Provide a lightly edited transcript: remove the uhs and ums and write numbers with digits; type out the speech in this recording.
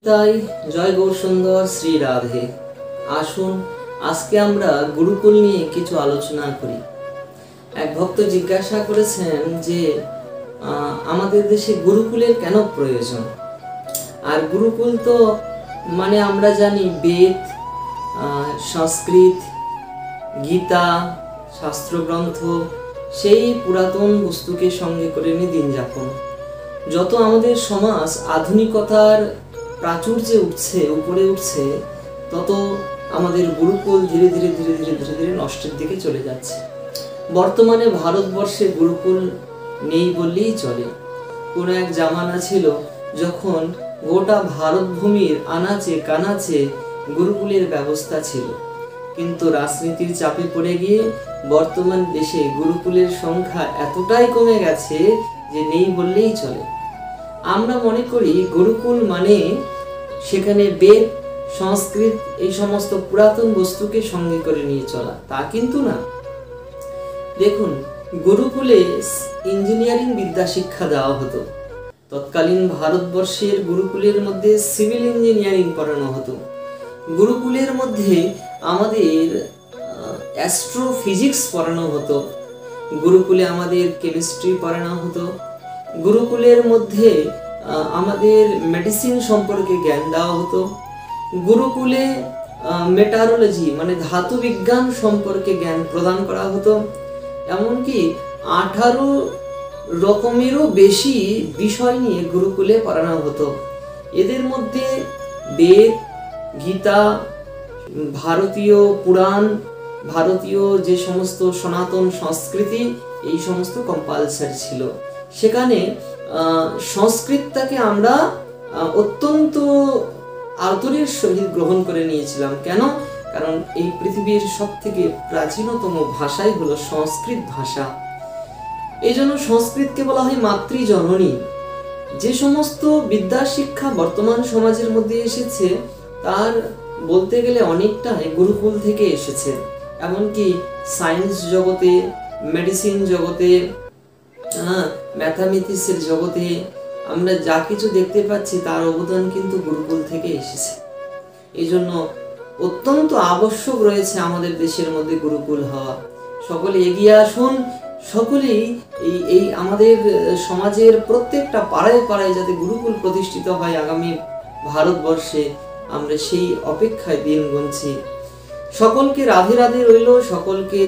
তাই জয় গৌরসুন্দর শ্রী রাধে। আসুন আজকে আমরা গুরুকুল নিয়ে কিছু আলোচনা করি। এক ভক্ত জিজ্ঞাসা করেছেন যে আমাদের দেশে গুরুকুলের কেন প্রয়োজন। আর গুরুকুল তো মানে আমরা জানি বেদ, সংস্কৃত, গীতা, শাস্ত্রগ্রন্থ, সেই পুরাতন বস্তুকে সঙ্গে করে নিয়ে দিন যাপন। যত আমাদের সমাজ আধুনিকতার প্রাচুর্যে উঠছে, উপরে উঠছে, তত আমাদের গুরুকুল ধীরে ধীরে ধীরে ধীরে ধীরে ধীরে নষ্টের দিকে চলে যাচ্ছে। বর্তমানে ভারতবর্ষে গুরুকুল নেই বললেই চলে। কোনো এক জামানা ছিল যখন গোটা ভারত ভূমির আনাচে কানাচে গুরুকুলের ব্যবস্থা ছিল, কিন্তু রাজনীতির চাপে পড়ে গিয়ে বর্তমান দেশে গুরুকুলের সংখ্যা এতটাই কমে গেছে যে নেই বললেই চলে। আমরা মনে করি গুরুকুল মানে সেখানে বেদ, সংস্কৃত, এই সমস্ত পুরাতন বস্তুকে সঙ্গে করে নিয়ে চলা, তা কিন্তু না। দেখুন, গুরুকুলে ইঞ্জিনিয়ারিং বিদ্যা শিক্ষা দেওয়া হতো। তৎকালীন ভারতবর্ষের গুরুকুলের মধ্যে সিভিল ইঞ্জিনিয়ারিং পড়ানো হতো। গুরুকুলের মধ্যে আমাদের অ্যাস্ট্রোফিজিক্স পড়ানো হতো। গুরুকুলে আমাদের কেমিস্ট্রি পড়ানো হতো। গুরুকুলের মধ্যে আমাদের মেডিসিন সম্পর্কে জ্ঞান দেওয়া হতো। গুরুকুলে মেটারোলজি মানে ধাতু বিজ্ঞান সম্পর্কে জ্ঞান প্রদান করা হতো। এমনকি 18 রকমেরও বেশি বিষয় নিয়ে গুরুকুলে পড়ানো হতো। এদের মধ্যে বেদ, গীতা, ভারতীয় পুরাণ, ভারতীয় যে সমস্ত সনাতন সংস্কৃতি, এই সমস্ত কম্পালসারি ছিল। সেখানে সংস্কৃতটাকে আমরা অত্যন্ত আদরের সহিত গ্রহণ করে নিয়েছিলাম। কেন? কারণ এই পৃথিবীর সব থেকে প্রাচীনতম ভাষাই হলো সংস্কৃত ভাষা। এই জন্য সংস্কৃতকে বলা হয় মাতৃজননী। যে সমস্ত বিদ্যা শিক্ষা বর্তমান সমাজের মধ্যে এসেছে তার বলতে গেলে অনেকটাই গুরুকুল থেকে এসেছে। এমনকি সায়েন্স জগতে, মেডিসিন জগতে, ম্যাথামেটিক্সের জগতে আমরা যা কিছু দেখতে পাচ্ছি তার অবদান কিন্তু গুরুকুল থেকে এসেছে। এই জন্য অত্যন্ত আবশ্যক রয়েছে আমাদের দেশের মধ্যে গুরুকুল হওয়া। সকলে এগিয়ে আসুন, সকলেই এই আমাদের সমাজের প্রত্যেকটা পাড়ায় পাড়ায় যাতে গুরুকুল প্রতিষ্ঠিত হয় আগামী ভারতবর্ষে, আমরা সেই অপেক্ষায় দিন গুনছি। সকলকে রাধে রাধে রইল। সকলকে